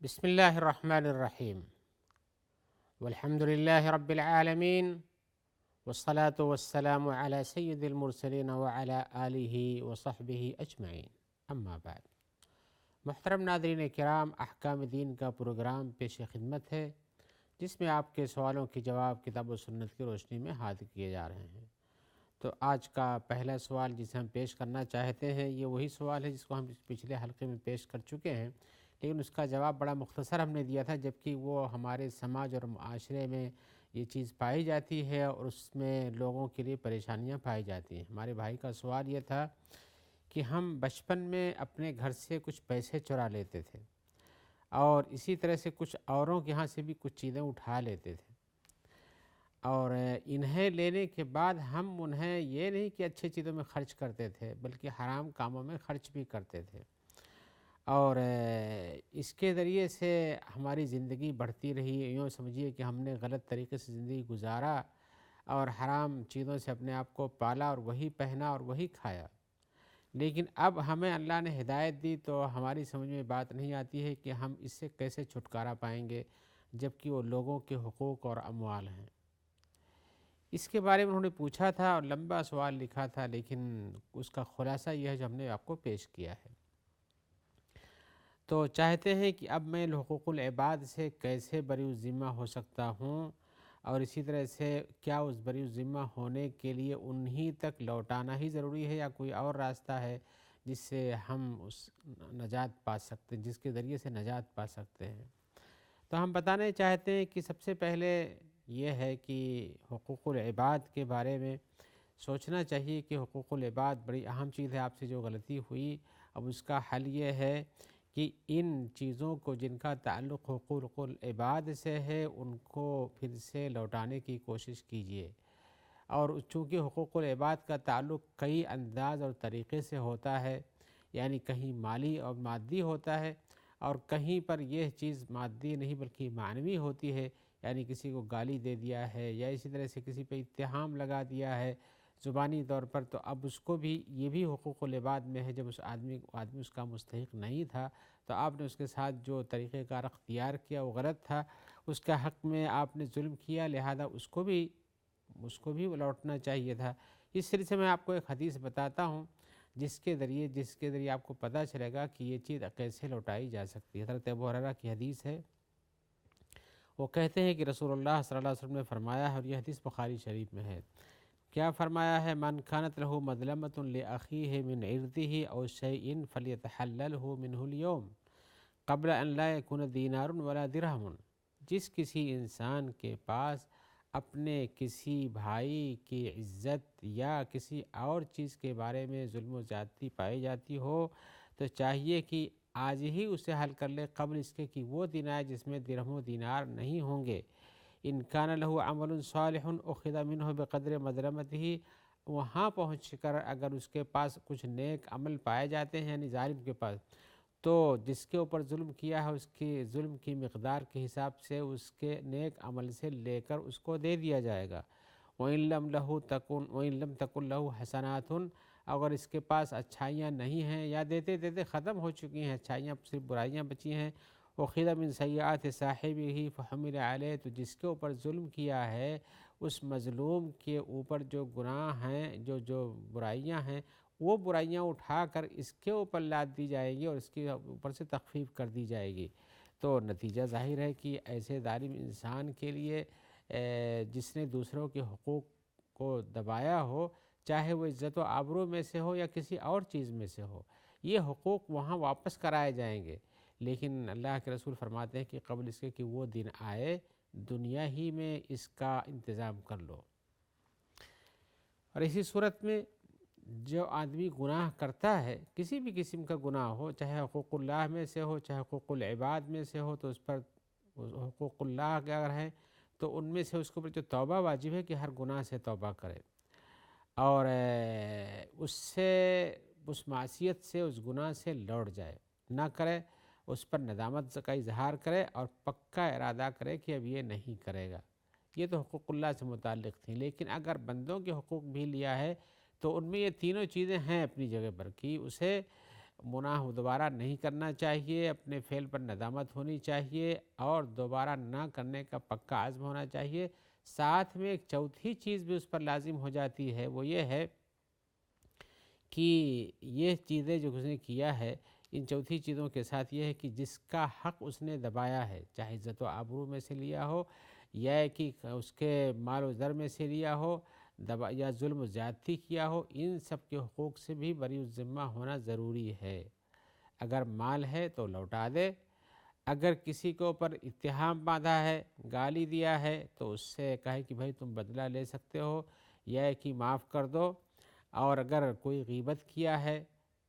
بسم الله الرحمن الرحيم والحمد لله رب العالمين والصلاة والسلام على سيد المرسلين وعلى آله وصحبه أجمعين اما بعد۔ محترم ناظرین کرام، احکام دین کا پروگرام پیش خدمت ہے جس میں آپ کے سوالوں کے جواب کتاب و سنت کی روشنی میں حاضر کیے جا رہے ہیں۔ تو آج کا پہلا سوال جسے ہم پیش کرنا چاہتے ہیں یہ وہی سوال ہے جس کو ہم پچھلے حلقے میں پیش کر چکے ہیں، لیکن اس کا جواب بڑا مختصر ہم نے دیا تھا، جبکہ وہ ہمارے سماج اور معاشرے میں یہ چیز پائی جاتی ہے اور اس میں لوگوں کے لیے پریشانیاں پائی جاتی ہیں۔ ہمارے بھائی کا سوال یہ تھا کہ ہم بچپن میں اپنے گھر سے کچھ پیسے چرا لیتے تھے اور اسی طرح سے کچھ اوروں کے ہاں سے بھی کچھ چیزیں اٹھا لیتے تھے، اور انہیں لینے کے بعد ہم انہیں یہ نہیں کہ اچھی چیزوں میں خرچ کرتے تھے بلکہ حرام کاموں میں خرچ بھی کرتے تھے، اور اس کے ذریعے سے ہماری زندگی بڑھتی رہی۔ یوں سمجھیے کہ ہم نے غلط طریقے سے زندگی گزارا اور حرام چیزوں سے اپنے آپ کو پالا اور وہی پہنا اور وہی کھایا۔ لیکن اب ہمیں اللہ نے ہدایت دی تو ہماری سمجھ میں بات نہیں آتی ہے کہ ہم اس سے کیسے چھٹکارا پائیں گے، جبکہ وہ لوگوں کے حقوق اور اموال ہیں۔ اس کے بارے میں انہوں نے پوچھا تھا اور لمبا سوال لکھا تھا، لیکن اس کا خلاصہ یہ ہے جو ہم نے آپ کو پیش کیا ہے۔ تو چاہتے ہیں کہ اب میں حقوق العباد سے کیسے بری الذمہ ہو سکتا ہوں، اور اسی طرح سے کیا اس بری الذمہ ہونے کے لیے انہی تک لوٹانا ہی ضروری ہے یا کوئی اور راستہ ہے جس سے ہم اس نجات پا سکتے ہیں، جس کے ذریعے سے نجات پا سکتے ہیں۔ تو ہم بتانے چاہتے ہیں کہ سب سے پہلے یہ ہے کہ حقوق العباد کے بارے میں سوچنا چاہیے کہ حقوق العباد بڑی اہم چیز ہے۔ آپ سے جو غلطی ہوئی اب اس کا حل یہ ہے کہ ان چیزوں کو جن کا تعلق حقوق العباد سے ہے ان کو پھر سے لوٹانے کی کوشش کیجیے، اور چونکہ حقوق العباد کا تعلق کئی انداز اور طریقے سے ہوتا ہے، یعنی کہیں مالی اور مادی ہوتا ہے اور کہیں پر یہ چیز مادی نہیں بلکہ معنوی ہوتی ہے، یعنی کسی کو گالی دے دیا ہے یا اسی طرح سے کسی پہ اتہام لگا دیا ہے زبانی طور پر، تو اب اس کو بھی یہ بھی حقوق العباد میں ہے۔ جب اس آدمی اس کا مستحق نہیں تھا تو آپ نے اس کے ساتھ جو طریقہ کار اختیار کیا وہ غلط تھا، اس کا حق میں آپ نے ظلم کیا، لہذا اس کو بھی لوٹنا چاہیے تھا۔ اس سلسلے سے میں آپ کو ایک حدیث بتاتا ہوں جس کے ذریعے آپ کو پتہ چلے گا کہ یہ چیز کیسے لوٹائی جا سکتی ہے۔ حضرت ابو ہریرہ کی حدیث ہے، وہ کہتے ہیں کہ رسول اللہ صلی اللہ علیہ وسلم نے فرمایا ہے، اور یہ حدیث بخاری شریف میں ہے، کیا فرمایا ہے، من كانت له مظلمة لأخيه من عرضه أو شيء فليتحلله منه اليوم قبل ان لا يكون دینار ولا درہم۔ جس کسی انسان کے پاس اپنے کسی بھائی کی عزت یا کسی اور چیز کے بارے میں ظلم و زیادتی پائی جاتی ہو تو چاہیے کہ آج ہی اسے حل کر لے، قبل اس کے کہ وہ دن آئے جس میں درہم و دینار نہیں ہوں گے۔ ان کان له عمل صالح اخذ منه بقدر مظلمته، وہاں پہنچ کر اگر اس کے پاس کچھ نیک عمل پائے جاتے ہیں، یعنی ظالم کے پاس، تو جس کے اوپر ظلم کیا ہے اس کے ظلم کی مقدار کے حساب سے اس کے نیک عمل سے لے کر اس کو دے دیا جائے گا۔ وَإِن لَمْ تَكُنْ لَهُ حَسَنَاتٌ، اگر اس کے پاس اچھائیاں نہیں ہیں یا دیتے دیتے ختم ہو چکی ہیں، اچھائیاں صرف برائیاں بچی ہیں، وَأُخِذَ مِن سَيِّئَاتِ صَاحِبِهِ فَحُمِلَ عَلَيْهِ، تو جس کے اوپر ظلم کیا ہے اس مظلوم کے اوپر جو گناہ ہیں، جو برائیاں ہیں، وہ برائیاں اٹھا کر اس کے اوپر لاد دی جائے گی اور اس کے اوپر سے تخفیف کر دی جائے گی۔ تو نتیجہ ظاہر ہے کہ ایسے ظالم انسان کے لیے جس نے دوسروں کے حقوق کو دبایا ہو، چاہے وہ عزت و آبرو میں سے ہو یا کسی اور چیز میں سے ہو، یہ حقوق وہاں واپس کرائے جائیں گے، لیکن اللہ کے رسول فرماتے ہیں کہ قبل اس کے کہ وہ دن آئے دنیا ہی میں اس کا انتظام کر لو۔ اور اسی صورت میں جو آدمی گناہ کرتا ہے، کسی بھی قسم کا گناہ ہو، چاہے حقوق اللہ میں سے ہو چاہے حقوق العباد میں سے ہو، تو اس پر حقوق اللہ اگر ہیں تو ان میں سے اس کے اوپر جو توبہ واجب ہے کہ ہر گناہ سے توبہ کرے اور اس معصیت سے اس گناہ سے لوٹ جائے، نہ کرے، اس پر ندامت کا اظہار کرے اور پکا ارادہ کرے کہ اب یہ نہیں کرے گا۔ یہ تو حقوق اللہ سے متعلق تھی، لیکن اگر بندوں کے حقوق بھی لیا ہے تو ان میں یہ تینوں چیزیں ہیں اپنی جگہ پر، کہ اسے گناہ دوبارہ نہیں کرنا چاہیے، اپنے فعل پر ندامت ہونی چاہیے اور دوبارہ نہ کرنے کا پکا عزم ہونا چاہیے۔ ساتھ میں ایک چوتھی چیز بھی اس پر لازم ہو جاتی ہے، وہ یہ ہے کہ یہ چیزیں جو اس نے کیا ہے، ان چوتھی چیزوں کے ساتھ یہ ہے کہ جس کا حق اس نے دبایا ہے، چاہے عزت و آبرو میں سے لیا ہو یا کہ اس کے مال و زر میں سے لیا ہو، یا ظلم و زیادتی کیا ہو، ان سب کے حقوق سے بھی بری الذمہ ہونا ضروری ہے۔ اگر مال ہے تو لوٹا دے، اگر کسی کے اوپر اتہام باندھا ہے، گالی دیا ہے، تو اس سے کہے کہ بھائی تم بدلہ لے سکتے ہو یا کہ معاف کر دو، اور اگر کوئی غیبت کیا ہے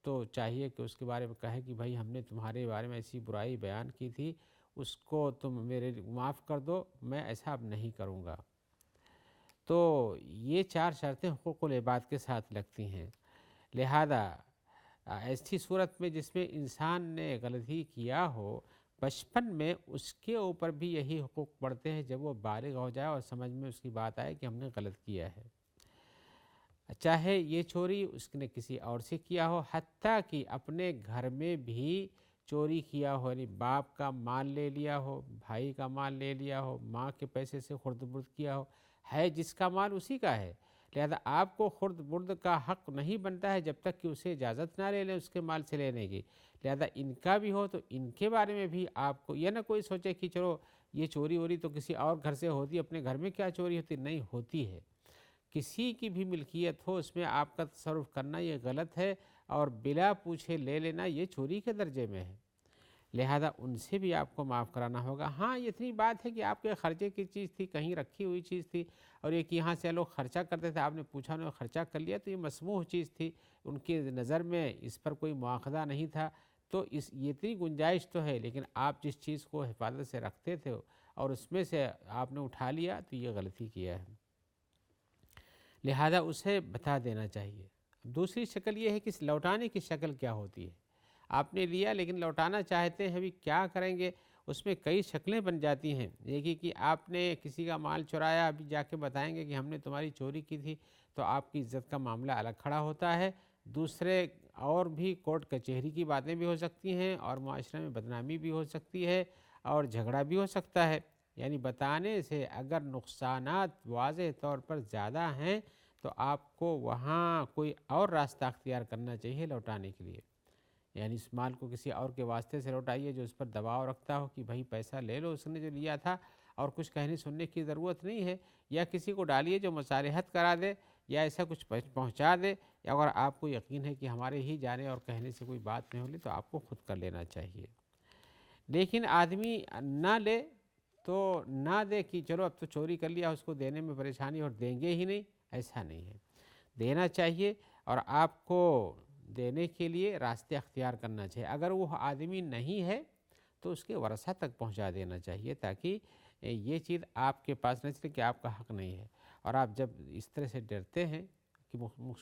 تو چاہیے کہ اس کے بارے میں کہے کہ بھائی ہم نے تمہارے بارے میں ایسی برائی بیان کی تھی، اس کو تم میرے معاف کر دو، میں ایسا اب نہیں کروں گا۔ تو یہ 4 شرطیں حقوق العباد کے ساتھ لگتی ہیں۔ لہذا ایسی صورت میں جس میں انسان نے غلطی کیا ہو، بچپن میں اس کے اوپر بھی یہی حقوق پڑتے ہیں جب وہ بالغ ہو جائے اور سمجھ میں اس کی بات آئے کہ ہم نے غلط کیا ہے۔ چاہے یہ چوری اس نے کسی اور سے کیا ہو، حتیٰ کہ اپنے گھر میں بھی چوری کیا ہو، یعنی باپ کا مال لے لیا ہو، بھائی کا مال لے لیا ہو، ماں کے پیسے سے خرد برد کیا ہو، ہے جس کا مال اسی کا ہے، لہذا آپ کو خرد برد کا حق نہیں بنتا ہے جب تک کہ اسے اجازت نہ لے لیں اس کے مال سے لینے کی۔ لہذا ان کا بھی ہو تو ان کے بارے میں بھی آپ کو یہ نہ کوئی سوچے کہ چلو یہ چوری ووری تو کسی اور گھر سے ہوتی، اپنے گھر میں کیا چوری ہوتی، نہیں ہوتی ہے۔ کسی کی بھی ملکیت ہو اس میں آپ کا تصرف کرنا یہ غلط ہے، اور بلا پوچھے لے لینا یہ چوری کے درجے میں ہے۔ لہذا ان سے بھی آپ کو معاف کرانا ہوگا۔ ہاں یہ اتنی بات ہے کہ آپ کے خرچے کی چیز تھی، کہیں رکھی ہوئی چیز تھی، اور ایک یہاں سے لوگ خرچہ کرتے تھے، آپ نے پوچھا انہوں نے خرچہ کر لیا، تو یہ مسموح چیز تھی، ان کی نظر میں اس پر کوئی مواخذہ نہیں تھا، تو یہ اتنی گنجائش تو ہے، لیکن آپ جس چیز کو حفاظت سے رکھتے تھے اور اس میں سے آپ نے اٹھا لیا تو یہ غلطی کیا ہے، لہذا اسے بتا دینا چاہیے۔ دوسری شکل یہ ہے کہ لوٹانے کی شکل کیا ہوتی ہے۔ آپ نے لیا لیکن لوٹانا چاہتے ہیں، ابھی کیا کریں گے؟ اس میں کئی شکلیں بن جاتی ہیں۔ دیکھیے کہ آپ نے کسی کا مال چرایا، ابھی جا کے بتائیں گے کہ ہم نے تمہاری چوری کی تھی، تو آپ کی عزت کا معاملہ الگ کھڑا ہوتا ہے۔ دوسرے اور بھی کورٹ کچہری کی باتیں بھی ہو سکتی ہیں، اور معاشرے میں بدنامی بھی ہو سکتی ہے، اور جھگڑا بھی ہو سکتا ہے۔ یعنی بتانے سے اگر نقصانات واضح طور پر زیادہ ہیں تو آپ کو وہاں کوئی اور راستہ اختیار کرنا چاہیے لوٹانے کے لیے۔ یعنی اس مال کو کسی اور کے واسطے سے لوٹائیے جو اس پر دباؤ رکھتا ہو کہ بھائی پیسہ لے لو، اس نے جو لیا تھا، اور کچھ کہنے سننے کی ضرورت نہیں ہے، یا کسی کو ڈالیے جو مصالحت کرا دے یا ایسا کچھ پہنچا دے، یا اگر آپ کو یقین ہے کہ ہمارے ہی جانے اور کہنے سے کوئی بات نہیں ہوگی تو آپ کو خود کر لینا چاہیے۔ لیکن آدمی نہ لے تو نہ دے کہ چلو اب تو چوری کر لیا، اس کو دینے میں پریشانی اور دیں گے ہی نہیں، ایسا نہیں ہے، دینا چاہیے، اور آپ کو دینے کے لیے راستے اختیار کرنا چاہیے۔ اگر وہ آدمی نہیں ہے تو اس کے ورثہ تک پہنچا دینا چاہیے، تاکہ یہ چیز آپ کے پاس نہ چلے کہ آپ کا حق نہیں ہے۔ اور آپ جب اس طرح سے ڈرتے ہیں کہ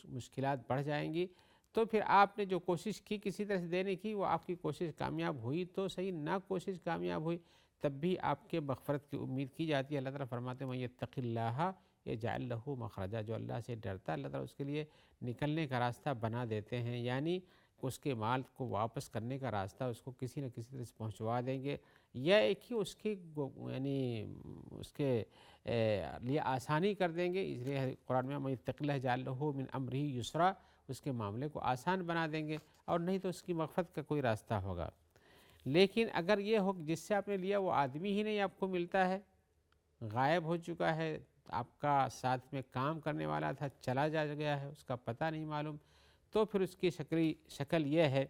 مشکلات بڑھ جائیں گی، تو پھر آپ نے جو کوشش کی کسی طرح سے دینے کی، وہ آپ کی کوشش کامیاب ہوئی تو صحیح، نہ کوشش کامیاب ہوئی تب بھی آپ کے مغفرت کی امید کی جاتی ہے۔ اللہ تعالیٰ فرماتے ہیں وَمَن یتق اللہ یجعل لہ مخرجا، جو اللہ سے ڈرتا ہے اللہ تعالیٰ اس کے لیے نکلنے کا راستہ بنا دیتے ہیں، یعنی اس کے مال کو واپس کرنے کا راستہ اس کو کسی نہ کسی طرح سے پہنچوا دیں گے، یا ایک ہی اس کی یعنی اس کے لیے آسانی کر دیں گے۔ اس لیے قرآن میں وَمَن یتق اللہ یجعل لہ من امرہ یسرا، اس کے معاملے کو آسان بنا دیں گے، اور نہیں تو اس کی مغفرت کا کوئی راستہ ہوگا۔ لیکن اگر یہ ہو جس سے آپ نے لیا وہ آدمی ہی نہیں آپ کو ملتا ہے، غائب ہو چکا ہے، آپ کا ساتھ میں کام کرنے والا تھا چلا جا گیا ہے، اس کا پتہ نہیں معلوم، تو پھر اس کی شکل یہ ہے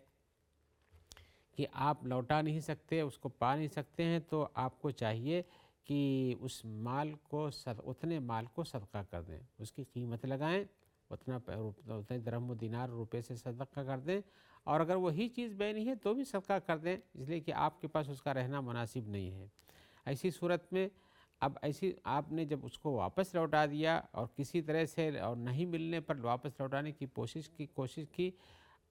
کہ آپ لوٹا نہیں سکتے، اس کو پا نہیں سکتے ہیں، تو آپ کو چاہیے کہ اس مال کو اتنے مال کو صدقہ کر دیں، اس کی قیمت لگائیں، اتنے درہم و دینار روپے سے صدقہ کر دیں، اور اگر وہی چیز بے نہیں ہے تو بھی صدقہ کر دیں، اس لیے کہ آپ کے پاس اس کا رہنا مناسب نہیں ہے۔ ایسی صورت میں اب آپ نے جب اس کو واپس لوٹا دیا اور کسی طرح سے اور نہیں ملنے پر واپس لوٹانے کی کوشش کی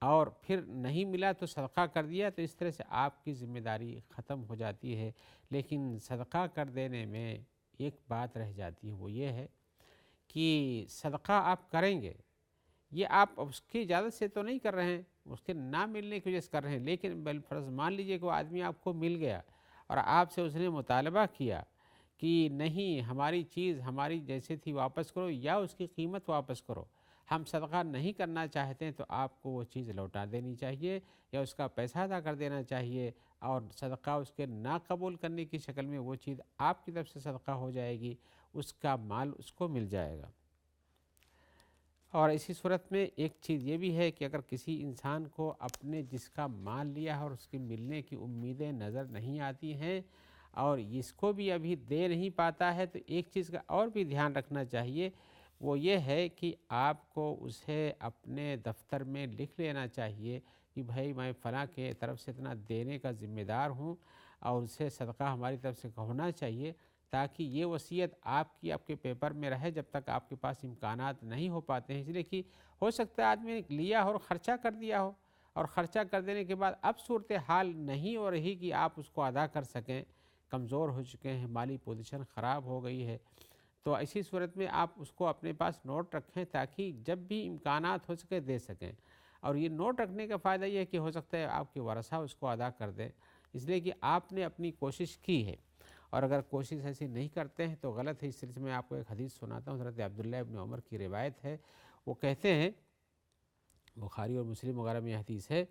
اور پھر نہیں ملا تو صدقہ کر دیا، تو اس طرح سے آپ کی ذمہ داری ختم ہو جاتی ہے۔ لیکن صدقہ کر دینے میں ایک بات رہ جاتی ہے، وہ یہ ہے کہ صدقہ آپ کریں گے یہ آپ اس کی اجازت سے تو نہیں کر رہے ہیں، اس کے نہ ملنے کی وجہ سے کر رہے ہیں، لیکن بالفرض مان لیجئے کہ وہ آدمی آپ کو مل گیا اور آپ سے اس نے مطالبہ کیا کہ نہیں ہماری چیز ہماری جیسے تھی واپس کرو یا اس کی قیمت واپس کرو، ہم صدقہ نہیں کرنا چاہتے ہیں، تو آپ کو وہ چیز لوٹا دینی چاہیے یا اس کا پیسہ ادا کر دینا چاہیے، اور صدقہ اس کے نہ قبول کرنے کی شکل میں وہ چیز آپ کی طرف سے صدقہ ہو جائے گی، اس کا مال اس کو مل جائے گا۔ اور اسی صورت میں ایک چیز یہ بھی ہے کہ اگر کسی انسان کو اپنے جس کا مال لیا ہے اور اس کی ملنے کی امیدیں نظر نہیں آتی ہیں اور اس کو بھی ابھی دے نہیں پاتا ہے، تو ایک چیز کا اور بھی دھیان رکھنا چاہیے، وہ یہ ہے کہ آپ کو اسے اپنے دفتر میں لکھ لینا چاہیے کہ بھائی میں فلاں کے طرف سے اتنا دینے کا ذمہ دار ہوں اور اسے صدقہ ہماری طرف سے ہونا چاہیے، تاکہ یہ وصیت آپ کے پیپر میں رہے جب تک آپ کے پاس امکانات نہیں ہو پاتے ہیں، اس لیے کہ ہو سکتا ہے آدمی نے لیا اور خرچہ کر دیا ہو، اور خرچہ کر دینے کے بعد اب صورتحال نہیں ہو رہی کہ آپ اس کو ادا کر سکیں، کمزور ہو چکے ہیں، مالی پوزیشن خراب ہو گئی ہے، تو ایسی صورت میں آپ اس کو اپنے پاس نوٹ رکھیں تاکہ جب بھی امکانات ہو سکے دے سکیں۔ اور یہ نوٹ رکھنے کا فائدہ یہ ہے کہ ہو سکتا ہے آپ کے ورثہ اس کو ادا کر دیں، اس لیے کہ آپ نے اپنی کوشش کی ہے، اور اگر کوشش ایسی نہیں کرتے ہیں تو غلط ہے۔ اس سلسلے میں آپ کو ایک حدیث سناتا ہوں، حضرت عبداللہ ابن عمر کی روایت ہے، وہ کہتے ہیں، بخاری اور مسلم وغیرہ میں یہ حدیث ہے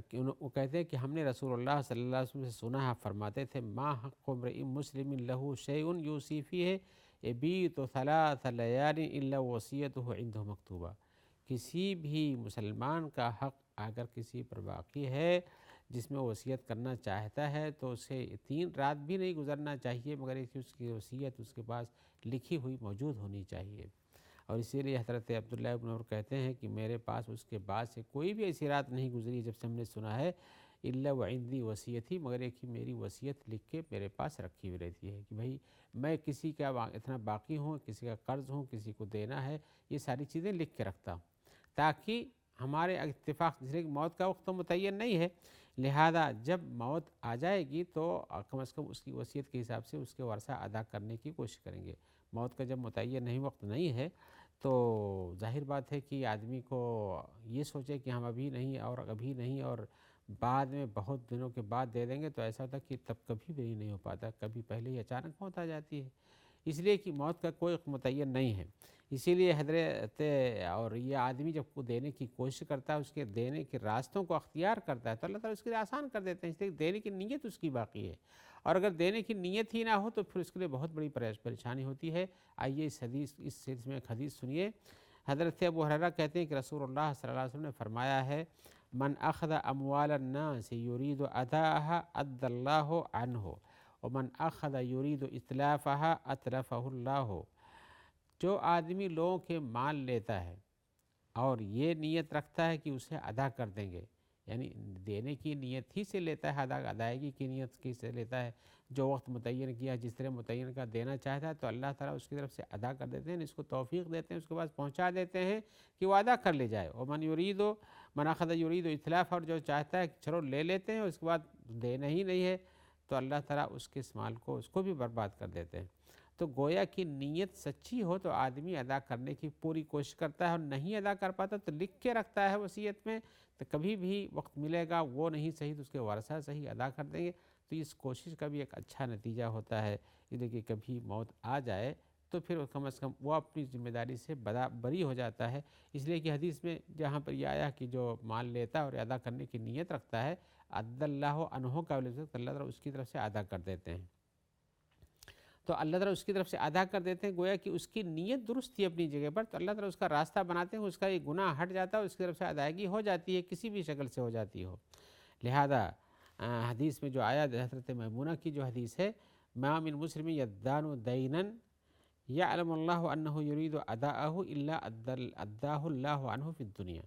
کہ وہ کہتے ہیں کہ ہم نے رسول اللہ صلی اللہ علیہ وسلم سے سنا ہے، فرماتے تھے ما حق امرئ مسلم لہ شیء یوصی فیہ یبیت ثلاث لیال الا وصیتہ عنده مکتوبہ، کسی بھی مسلمان کا حق اگر کسی پر باقی ہے جس میں وصیت کرنا چاہتا ہے تو اسے 3 رات بھی نہیں گزرنا چاہیے مگر اس کی وصیت اس کے پاس لکھی ہوئی موجود ہونی چاہیے۔ اور اسی لیے حضرت عبداللہ ابن عمر کہتے ہیں کہ میرے پاس اس کے بعد سے کوئی بھی ایسی رات نہیں گزری جب سے ہم نے سنا ہے الا وعندی وصیتی، مگر ایک ہی میری وصیت لکھ کے میرے پاس رکھی ہوئی رہتی ہے کہ بھائی میں کسی کا اتنا باقی ہوں، کسی کا قرض ہوں، کسی کو دینا ہے، یہ ساری چیزیں لکھ کے رکھتا ہوں تاکہ ہمارے اتفاق، جس کی موت کا وقت تو متعین نہیں ہے، لہذا جب موت آ جائے گی تو کم از کم اس کی وصیت کے حساب سے اس کے ورثہ ادا کرنے کی کوشش کریں گے۔ موت کا جب متعین نہیں وقت نہیں ہے تو ظاہر بات ہے کہ آدمی کو یہ سوچے کہ ہم ابھی نہیں اور ابھی نہیں اور بعد میں بہت دنوں کے بعد دے دیں گے، تو ایسا ہوتا ہے کہ تب کبھی بھی نہیں ہو پاتا، کبھی پہلے ہی اچانک موت آ جاتی ہے، اس لیے کہ موت کا کوئی متعین نہیں ہے۔ اسی لیے حضرت، اور یہ آدمی جب کو دینے کی کوشش کرتا ہے، اس کے دینے کے راستوں کو اختیار کرتا ہے تو اللہ تعالیٰ اس کے لیے آسان کر دیتے ہیں، اس لیے دینے کی نیت اس کی باقی ہے، اور اگر دینے کی نیت ہی نہ ہو تو پھر اس کے لیے بہت بڑی پریشانی ہوتی ہے۔ آئیے اس سلسلے میں ایک حدیث سنیے۔ حضرت ابو ہریرہ کہتے ہیں کہ رسول اللہ صلی اللہ علیہ وسلم نے فرمایا ہے من اخذ اموال الناس يريد اداءها ادى الله عنه ومن اخذ يريد اتلافها اتلفه الله، جو آدمی لوگوں کے مال لیتا ہے اور یہ نیت رکھتا ہے کہ اسے ادا کر دیں گے، یعنی دینے کی نیت ہی سے لیتا ہے، ادائیگی کی نیت کی سے لیتا ہے، جو وقت متعین کیا جس طرح متعین کا دینا چاہتا ہے تو اللہ تعالیٰ اس کی طرف سے ادا کر دیتے ہیں، اس کو توفیق دیتے ہیں، اس کے پاس پہنچا دیتے ہیں کہ وہ ادا کر لے جائے۔ اور من اخذ یرید اتلاف، اور جو چاہتا ہے کہ چلو لے لیتے ہیں اس کے بعد دینا ہی نہیں ہے تو اللہ تعالیٰ اس کے اس مال کو اس کو بھی برباد کر دیتے ہیں۔ تو گویا کہ نیت سچی ہو تو آدمی ادا کرنے کی پوری کوشش کرتا ہے، اور نہیں ادا کر پاتا تو لکھ کے رکھتا ہے وصیت میں، تو کبھی بھی وقت ملے گا وہ نہیں صحیح تو اس کے ورثہ صحیح ادا کر دیں گے، تو اس کوشش کا بھی ایک اچھا نتیجہ ہوتا ہے، اس لیے کہ کبھی موت آ جائے تو پھر کم از کم وہ اپنی ذمہ داری سے بری ہو جاتا ہے۔ اس لیے کہ حدیث میں جہاں پر یہ آیا کہ جو مال لیتا ہے اور ادا کرنے کی نیت رکھتا ہے عد اللہ عنہ کا، اللہ تعالیٰ اس کی طرف سے ادا کر دیتے ہیں، تو اللہ تعالیٰ اس کی طرف سے ادا کر دیتے ہیں، گویا کہ اس کی نیت درست تھی اپنی جگہ پر، تو اللہ تعالیٰ اس کا راستہ بناتے ہیں، اس کا یہ گناہ ہٹ جاتا ہے، اس کی طرف سے ادائیگی ہو جاتی ہے، کسی بھی شکل سے ہو جاتی ہو۔ لہذا حدیث میں جو آیا حضرت میمونہ کی جو حدیث ہے، ما من مسلم یدان دینا یعلم اللہ انہ یرید اداءہ الا اداہ اللہ عنہ فی الدنیا،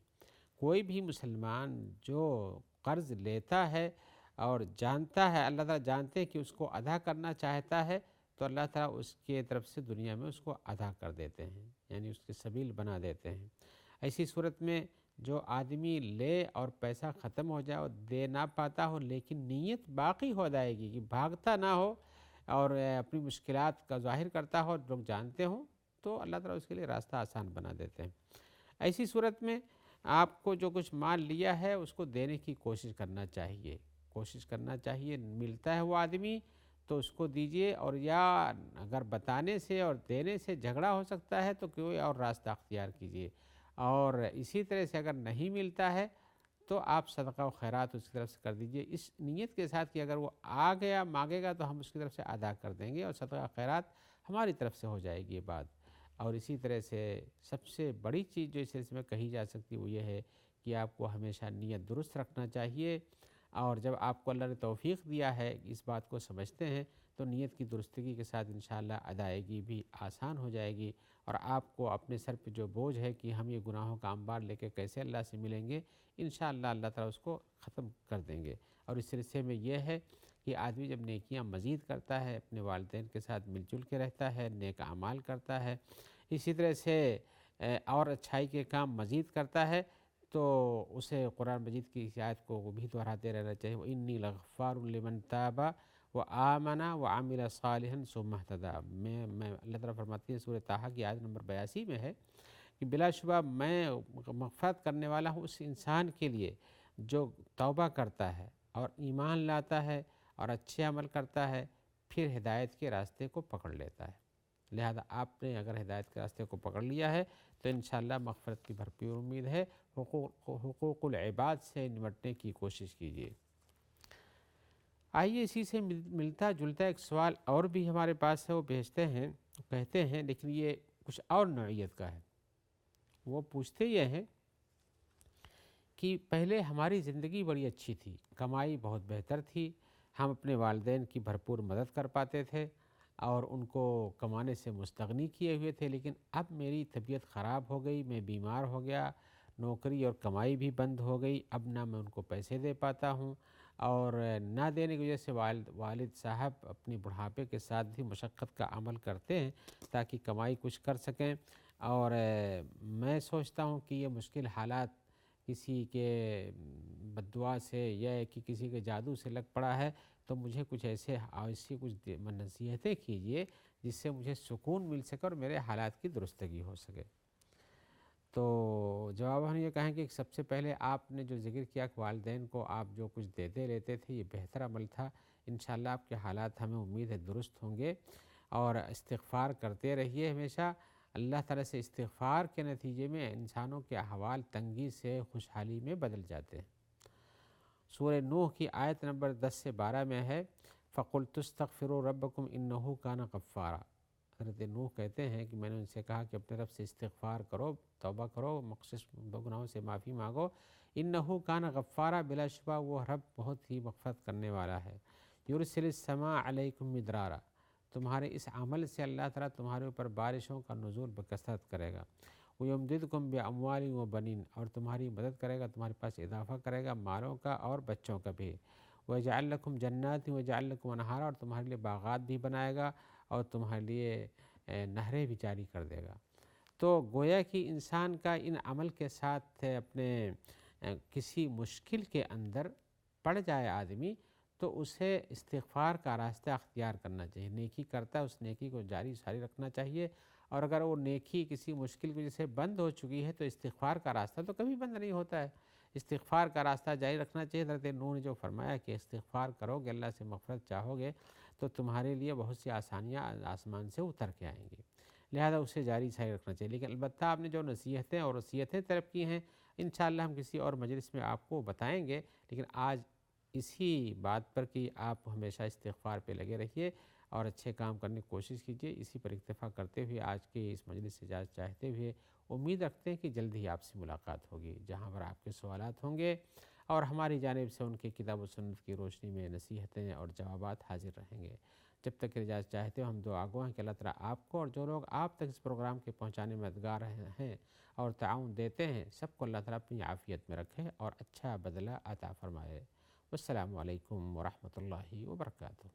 کوئی بھی مسلمان جو قرض لیتا ہے اور جانتا ہے، اللہ تعالیٰ جانتے ہیں کہ اس کو ادا کرنا چاہتا ہے، تو اللہ تعالیٰ اس کے طرف سے دنیا میں اس کو ادا کر دیتے ہیں، یعنی اس کے سبیل بنا دیتے ہیں۔ ایسی صورت میں جو آدمی لے اور پیسہ ختم ہو جائے اور دے نہ پاتا ہو لیکن نیت باقی ہو جائے گی کہ بھاگتا نہ ہو اور اپنی مشکلات کا ظاہر کرتا ہو، لوگ جانتے ہوں، تو اللہ تعالیٰ اس کے لیے راستہ آسان بنا دیتے ہیں۔ ایسی صورت میں آپ کو جو کچھ مال لیا ہے اس کو دینے کی کوشش کرنا چاہیے، ملتا ہے وہ آدمی تو اس کو دیجیے، اور یا اگر بتانے سے اور دینے سے جھگڑا ہو سکتا ہے تو کوئی اور راستہ اختیار کیجیے، اور اسی طرح سے اگر نہیں ملتا ہے تو آپ صدقہ و خیرات اس کی طرف سے کر دیجئے، اس نیت کے ساتھ کہ اگر وہ آ گیا مانگے گا تو ہم اس کی طرف سے ادا کر دیں گے، اور صدقہ و خیرات ہماری طرف سے ہو جائے گی یہ بات۔ اور اسی طرح سے سب سے بڑی چیز جو اس سلسلے میں کہی جا سکتی وہ یہ ہے کہ آپ کو ہمیشہ نیت درست رکھنا چاہیے، اور جب آپ کو اللہ نے توفیق دیا ہے اس بات کو سمجھتے ہیں تو نیت کی درستگی کے ساتھ انشاءاللہ ادائیگی بھی آسان ہو جائے گی، اور آپ کو اپنے سر پہ جو بوجھ ہے کہ ہم یہ گناہوں کا انبار لے کے کیسے اللہ سے ملیں گے، انشاءاللہ اللہ تعالیٰ اس کو ختم کر دیں گے۔ اور اس سلسلے میں یہ ہے کہ آدمی جب نیکیاں مزید کرتا ہے، اپنے والدین کے ساتھ مل جل کے رہتا ہے، نیک اعمال کرتا ہے، اسی طرح سے اور اچھائی کے کام مزید کرتا ہے، تو اسے قرآن مجید کی اس آیت کو بھی دہراتے رہنا چاہیے، وَإِنِّي لَغَفَّارٌ لِمَن تَابَ وَآمَنَ وَعَمِلَ صَالِحًا ثُمَّ اهْتَدَىٰ۔ میں اللہ تعالیٰ فرماتی ہے سورہ طٰہٰ کی آیت نمبر 82 میں ہے کہ بلا شبہ میں مغفرت کرنے والا ہوں اس انسان کے لیے جو توبہ کرتا ہے اور ایمان لاتا ہے اور اچھے عمل کرتا ہے، پھر ہدایت کے راستے کو پکڑ لیتا ہے۔ لہذا آپ نے اگر ہدایت کے راستے کو پکڑ لیا ہے تو انشاءاللہ مغفرت کی بھرپور امید ہے۔ حقوق العباد سے نمٹنے کی کوشش کیجیے۔ آئیے اسی سے ملتا جلتا ایک سوال اور بھی ہمارے پاس ہے، وہ کہتے ہیں لیکن یہ کچھ اور نوعیت کا ہے۔ وہ پوچھتے یہ ہیں کہ پہلے ہماری زندگی بڑی اچھی تھی، کمائی بہت بہتر تھی، ہم اپنے والدین کی بھرپور مدد کر پاتے تھے اور ان کو کمانے سے مستغنی کیے ہوئے تھے، لیکن اب میری طبیعت خراب ہو گئی، میں بیمار ہو گیا، نوکری اور کمائی بھی بند ہو گئی، اب نہ میں ان کو پیسے دے پاتا ہوں، اور نہ دینے کی وجہ سے والد صاحب اپنی بڑھاپے کے ساتھ بھی مشقت کا عمل کرتے ہیں تاکہ کمائی کچھ کر سکیں، اور میں سوچتا ہوں کہ یہ مشکل حالات کسی کے بددعا سے یا کہ کسی کے جادو سے لگ پڑا ہے، تو مجھے کچھ ایسی کچھ نصیحتیں کیجیے جس سے مجھے سکون مل سکے اور میرے حالات کی درستگی ہو سکے۔ تو جواب ہم یہ کہیں کہ سب سے پہلے آپ نے جو ذکر کیا کہ والدین کو آپ جو کچھ دیتے لیتے تھے یہ بہتر عمل تھا، انشاءاللہ آپ کے حالات ہمیں امید ہے درست ہوں گے، اور استغفار کرتے رہیے ہمیشہ۔ اللہ تعالیٰ سے استغفار کے نتیجے میں انسانوں کے احوال تنگی سے خوشحالی میں بدل جاتے ہیں۔ سورہ نوح کی آیت نمبر 10 سے 12 میں ہے فَقُلْتُ اسْتَغْفِرُوا رَبَّكُمْ إِنَّهُ كَانَ غَفَّارًا۔ حضرت نوح کہتے ہیں کہ میں نے ان سے کہا کہ اپنے رب سے استغفار کرو، توبہ کرو، مخصوص گناہوں سے معافی مانگو، إِنَّهُ كَانَ غَفَّارًا، بلا شبہ وہ رب بہت ہی مغفرت کرنے والا ہے۔ يُرْسِلِ السَّمَاءَ عَلَيْكُمْ مِدْرَارًا، تمہارے اس عمل سے اللہ تعالیٰ تمہارے اوپر بارشوں کا نزول بکثرت کرے گا۔ وَيُمْدِدْكُمْ بِأَمْوَالٍ وَبَنِينَ، اور تمہاری مدد کرے گا، تمہارے پاس اضافہ کرے گا مالوں کا اور بچوں کا بھی۔ وَيَجْعَلْ لَكُمْ جَنَّاتٍ وَيَجْعَلْ لَكُمْ أَنْهَارًا، اور تمہارے لیے باغات بھی بنائے گا اور تمہارے لیے نہریں بھی جاری کر دے گا۔ تو گویا کہ انسان کا ان عمل کے ساتھ اپنے کسی مشکل کے اندر پڑ جائے آدمی تو اسے استغفار کا راستہ اختیار کرنا چاہیے۔ نیکی کرتا ہے اس نیکی کو جاری ساری رکھنا چاہیے، اور اگر وہ نیکی کسی مشکل کی وجہ سے بند ہو چکی ہے تو استغفار کا راستہ تو کبھی بند نہیں ہوتا ہے، استغفار کا راستہ جاری رکھنا چاہیے۔ حضرت نوح نے جو فرمایا کہ استغفار کرو گے، اللہ سے مغفرت چاہو گے تو تمہارے لیے بہت سی آسانیاں آسمان سے اتر کے آئیں گی، لہذا اسے جاری ساری رکھنا چاہیے۔ لیکن البتہ آپ نے جو نصیحتیں اور وصیتیں طلب کی ہیں انشاءاللہ ہم کسی اور مجلس میں آپ کو بتائیں گے، لیکن آج اسی بات پر کہ آپ ہمیشہ استغفار پہ لگے رہیے اور اچھے کام کرنے کی کوشش کیجیے، اسی پر اکتفا کرتے ہوئے آج کے اس مجلس سے اجازت چاہتے ہوئے امید رکھتے ہیں کہ جلد ہی آپ سے ملاقات ہوگی، جہاں پر آپ کے سوالات ہوں گے اور ہماری جانب سے ان کے کتاب و سنت کی روشنی میں نصیحتیں اور جوابات حاضر رہیں گے۔ جب تک کہ اجازت چاہتے ہو ہم دعا گو ہیں کہ اللہ تعالیٰ آپ کو اور جو لوگ آپ تک اس پروگرام کے پہنچانے میں مددگار ہیں اور تعاون دیتے ہیں، سب کو اللہ تعالیٰ اپنی عافیت میں رکھے اور اچھا بدلہ عطا فرمائے۔ والسلام علیکم ورحمۃ اللہ وبرکاتہ۔